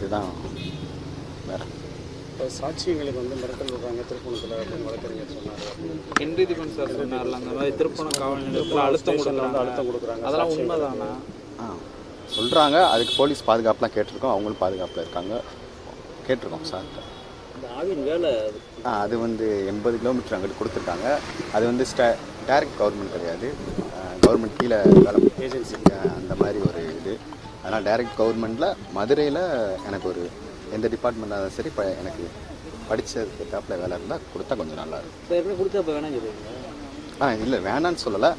இதுதான் வேறு. இப்போ சாட்சியங்களுக்கு வந்து மிரட்டல் விடுறாங்க திருப்பணத்தில் அப்படின்னு வழக்கறிஞர் சொன்னார். ஹென்றி தீபன் சார் சொன்னார்ல, அந்த மாதிரி திருப்பணம் காவல் நிலையத்தில் அழுத்தம் கொடுக்குறாங்க. அதெல்லாம் உண்மைதானா? சொல்கிறாங்க. அதுக்கு போலீஸ் பாதுகாப்புலாம் கேட்டிருக்கோம். அவங்களும் பாதுகாப்பில் இருக்காங்க. கேட்டிருக்கோம் சார்கிட்ட. ஆவின் வேலை அது வந்து 80 கிலோமீட்டர் அங்கிட்டு கொடுத்துருக்காங்க. அது வந்து டைரக்ட் கவர்மெண்ட் கிடையாது, கவர்மெண்ட் கீழே வேலை ஏஜென்சி அந்த மாதிரி ஒரு இது. அதனால் டைரக்ட் கவர்மெண்ட்டில் மதுரையில் எனக்கு ஒரு எந்த டிபார்ட்மெண்ட்டாக இருந்தாலும் சரி, இப்போ எனக்கு படித்ததுக்கு ஏற்றாப்புல வேலை இருந்தால் கொடுத்தா கொஞ்சம் நல்லாயிருக்கும். கொடுத்தா இப்போ வேணாம் சொல்லுவீங்க? இல்லை வேணான்னு சொல்லலை.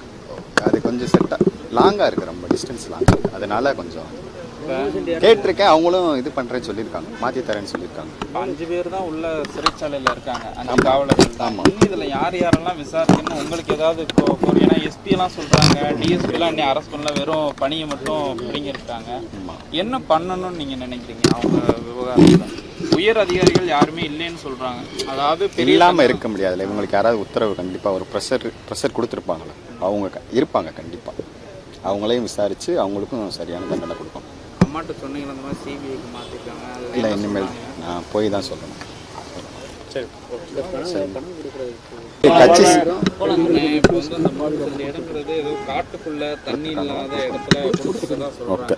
அது கொஞ்சம் செட்டாக லாங்காக இருக்குது, ரொம்ப டிஸ்டன்ஸ் லாங்காக இருக்குது. அதனால் கொஞ்சம் கேட்டிருக்கேன். அவங்களும் இது பண்ணுறேன்னு சொல்லியிருக்காங்க, மாற்றி தரேன்னு சொல்லியிருக்காங்க. 5 பேர் தான் உள்ள சிறைச்சாலையில் இருக்காங்க, 5 காவலர்கள். ஆமாம். இதில் யார் யாரெல்லாம் விசாரிக்கணும் உங்களுக்கு ஏதாவது இப்போ ஏன்னா எஸ்பியெல்லாம் சொல்கிறாங்க, டிஎஸ்பிலாம் இன்னும் அரெஸ்ட் பண்ணல, வெறும் பணியை மட்டும் பிடிங்கிருக்காங்க. என்ன பண்ணணும்னு நீங்கள் நினைக்கிறீங்க? அவங்க விவகாரத்தில் உயர் அதிகாரிகள் யாருமே இல்லைன்னு சொல்கிறாங்க. அதாவது இல்லாமல் இருக்க முடியாதுல்ல. இவங்களுக்கு யாராவது உத்தரவு கண்டிப்பாக ஒரு ப்ரெஷர் கொடுத்துருப்பாங்களே, அவங்க இருப்பாங்க கண்டிப்பாக. அவங்களையும் விசாரித்து அவங்களுக்கும் சரியான தண்டனை கொடுப்பாங்க. அம்மாட்ட சொன்னீங்களா இந்த மாதிரி சிபிஐக்கு மாற்றிருக்காங்க? இல்லை, இனிமேல் நான் போய் தான் சொல்லணும். கட்சி இடங்கிறது ஏதோ காட்டுக்குள்ள தண்ணி இல்லாத இடத்துல கொடுத்துருக்கதா சொல்றாங்க.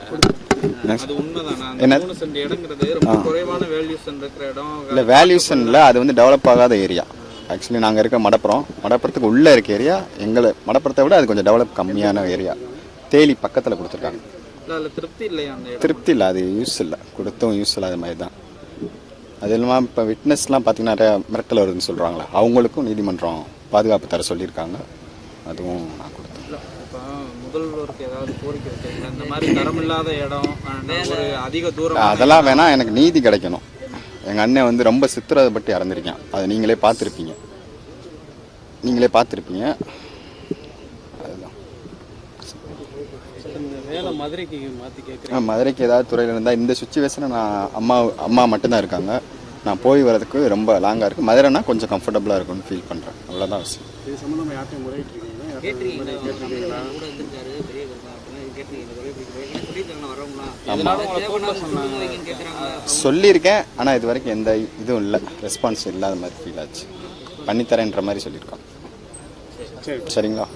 அது உண்மைதானா? 3 சென்ட் இடங்கிறது ரொம்ப குறைவான வேல்யூஷன் இருக்கிற இடம். இல்லை, வேல்யூஷன் இல்லை, அது வந்து டெவலப் ஆகாத ஏரியா. ஆக்சுவலி நாங்கள் இருக்க மடப்புறத்துக்கு உள்ளே இருக்க ஏரியா. எங்களை மடப்புறத்தை விட அது கொஞ்சம் டெவலப் கம்மியான ஏரியா. தேலி பக்கத்தில் கொடுத்துருக்காங்க. திருப்தி இல்லையா? திருப்தி இல்லை, அது யூஸ் இல்லை, கொடுத்தும் யூஸ் இல்லாத மாதிரி தான். அது இல்லாமல் இப்போ விட்னஸ்லாம் பார்த்தீங்கன்னா நிறையா மிரட்டல் வருதுன்னு சொல்கிறாங்களே, அவங்களுக்கும் நீதிமன்றம் பாதுகாப்பு தர சொல்லியிருக்காங்க. அதுவும் நான் கொடுத்தேன். இப்போ முதல்வருக்கு ஏதாவது கோரிக்கை வைக்கிறீங்களா? இந்த மாதிரி தரமில்லாத இடம், ஒரு அதிக தூரம், அதெல்லாம் வேணால் எனக்கு நீதி கிடைக்கணும். எங்கள் அண்ணன் வந்து ரொம்ப சித்திரப்பட்டு இறந்துருக்கேன். அதை நீங்களே பார்த்துருப்பீங்க. அதுதான் வேலை மதுரைக்கு மாற்றி கேட்குறேன். மதுரைக்கு ஏதாவது துறையில் இருந்தால் இந்த சுச்சுவேஷனை நான் அம்மா மட்டும்தான் இருக்காங்க. நான் போய் வரதுக்கு ரொம்ப லாங்காக இருக்குது. மதுரைனா கொஞ்சம் கம்ஃபர்டபுளாக இருக்கும்னு ஃபீல் பண்ணுறேன். அவ்வளோதான் விஷயம். இது சம்மந்தமாக யார்ட்டையும் சொல்லியிருக்கேன். ஆனால் இது வரைக்கும் எந்த இதுவும் இல்லை, ரெஸ்பான்ஸ் இல்லாத மாதிரி ஃபீல் ஆச்சு. பண்ணித்தரேன்ற மாதிரி சொல்லியிருக்காங்க. சரிங்களா?